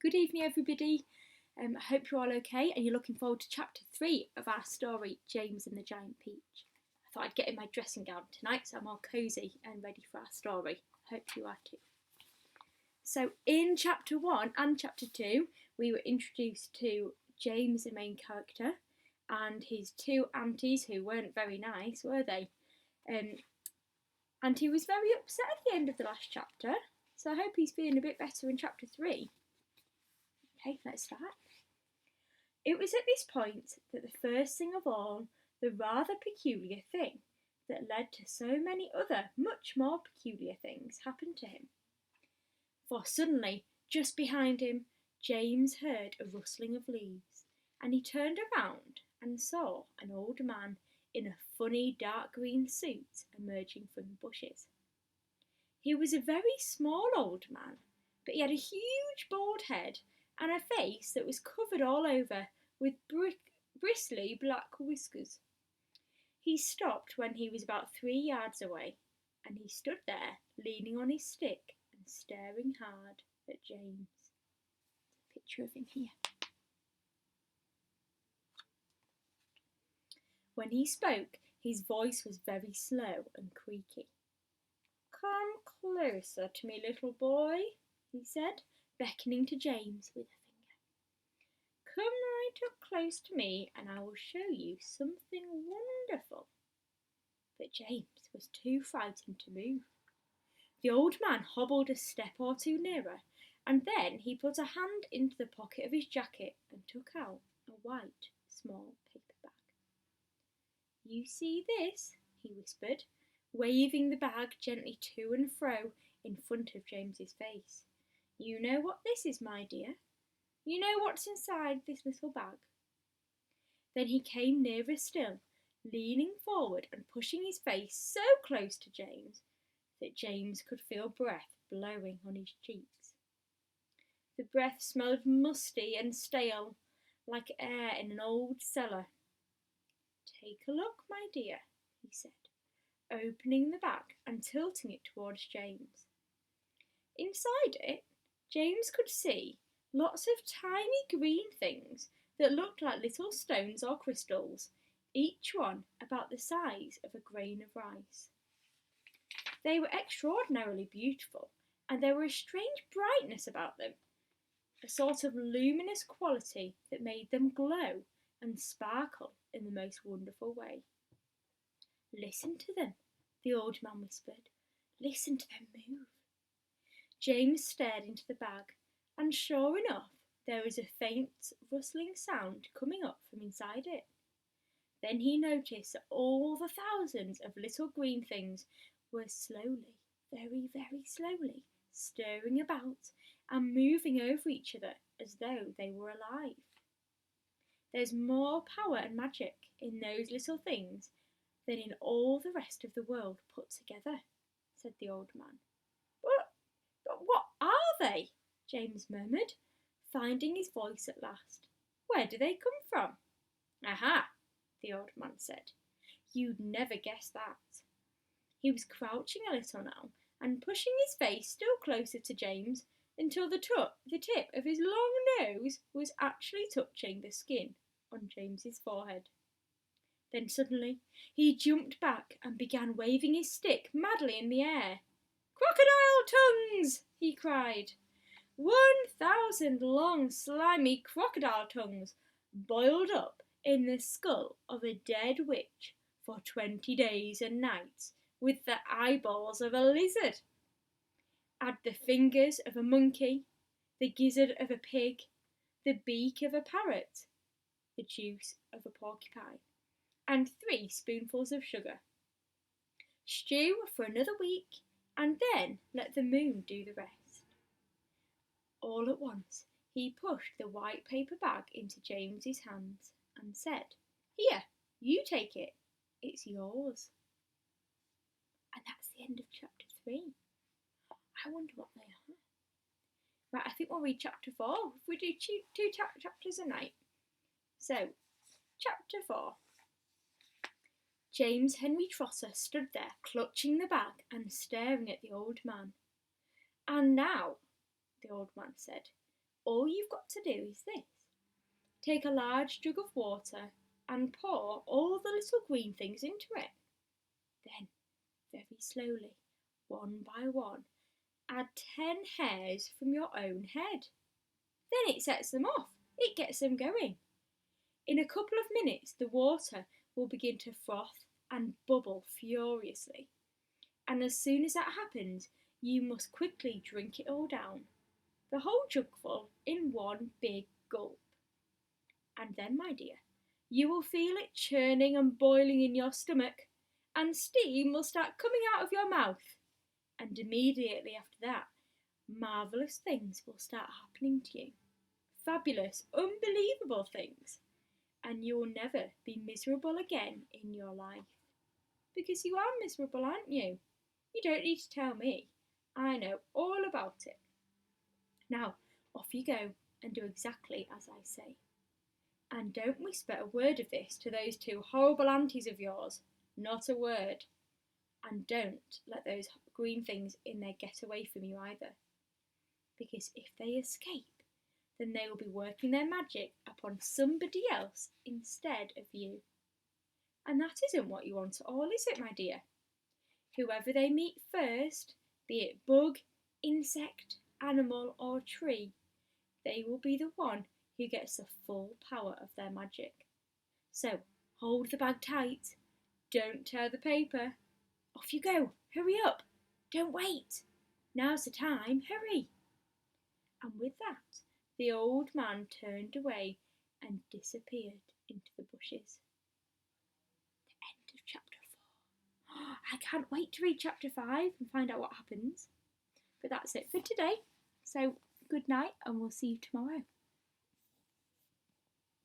Good evening, everybody. I hope you're all okay and you're looking forward to chapter 3 of our story, James and the Giant Peach. I thought I'd get in my dressing gown tonight so I'm all cosy and ready for our story. I hope you are too. So, in chapter 1 and chapter 2, we were introduced to James, the main character, and his two aunties who weren't very nice, were they? And he was very upset at the end of the last chapter, so I hope he's feeling a bit better in chapter 3. Okay, let's start. It was at this point that the first thing of all, the rather peculiar thing that led to so many other much more peculiar things happened to him. For suddenly, just behind him, James heard a rustling of leaves, and he turned around and saw an old man in a funny dark green suit emerging from the bushes. He was a very small old man, but he had a huge bald head and a face that was covered all over with bristly black whiskers. He stopped when he was about 3 yards away, and he stood there leaning on his stick and staring hard at James. There's a picture of him here. When he spoke, his voice was very slow and creaky. "Come closer to me, little boy," he said, beckoning to James with a finger. "Come right up close to me and I will show you something wonderful." But James was too frightened to move. The old man hobbled a step or two nearer, and then he put a hand into the pocket of his jacket and took out a white, small paper bag. "You see this?" he whispered, waving the bag gently to and fro in front of James's face. "You know what this is, my dear? You know what's inside this little bag?" Then he came nearer still, leaning forward and pushing his face so close to James that James could feel breath blowing on his cheeks. The breath smelled musty and stale, like air in an old cellar. "Take a look, my dear," he said, opening the bag and tilting it towards James. Inside it, James could see lots of tiny green things that looked like little stones or crystals, each one about the size of a grain of rice. They were extraordinarily beautiful, and there was a strange brightness about them, a sort of luminous quality that made them glow and sparkle in the most wonderful way. "Listen to them," the old man whispered. "Listen to them move." James stared into the bag, and sure enough, there was a faint rustling sound coming up from inside it. Then he noticed that all the thousands of little green things were slowly, very, very slowly, stirring about and moving over each other as though they were alive. "There's more power and magic in those little things than in all the rest of the world put together," said the old man. But what are they?" James murmured, finding his voice at last. "Where do they come from?" "Aha!" the old man said. "You'd never guess that." He was crouching a little now and pushing his face still closer to James until the tip of his long nose was actually touching the skin on James's forehead. Then suddenly he jumped back and began waving his stick madly in the air. "Crocodile tongues!" he cried. 1,000 long, slimy crocodile tongues boiled up in the skull of a dead witch for 20 days and nights, with the eyeballs of a lizard. Add the fingers of a monkey, the gizzard of a pig, the beak of a parrot, the juice of a porcupine, and 3 spoonfuls of sugar. Stew for another week, and then let the moon do the rest. All at once he pushed the white paper bag into James's hands and said, "Here, you take it. It's yours." And that's the end of chapter 3. I wonder what they are. Right, I think we'll read chapter 4. If we do 2 chapters a night. So, chapter 4. James Henry Trotter stood there clutching the bag and staring at the old man. "And now," the old man said, All you've got to do is this. Take a large jug of water and pour all the little green things into it. Then, very slowly, one by one, add 10 hairs from your own head. Then it sets them off. It gets them going. In a couple of minutes, the water will begin to froth and bubble furiously. And as soon as that happens, you must quickly drink it all down, the whole jugful in one big gulp. And then, my dear, you will feel it churning and boiling in your stomach, and steam will start coming out of your mouth. And immediately after that, marvellous things will start happening to you. Fabulous, unbelievable things. And you will never be miserable again in your life. Because you are miserable, aren't you? You don't need to tell me. I know all about it. Now, off you go and do exactly as I say. And don't whisper a word of this to those two horrible aunties of yours. Not a word. And don't let those green things in there get away from you either. Because if they escape, then they will be working their magic upon somebody else instead of you. And that isn't what you want at all, is it, my dear? Whoever they meet first, be it bug, insect, animal or tree, they will be the one who gets the full power of their magic. So hold the bag tight, don't tear the paper. Off you go, hurry up, don't wait. Now's the time, hurry. And with that, the old man turned away and disappeared into the bushes. The end of chapter 4. I can't wait to read chapter 5 and find out what happens. But that's it for today. So good night and we'll see you tomorrow.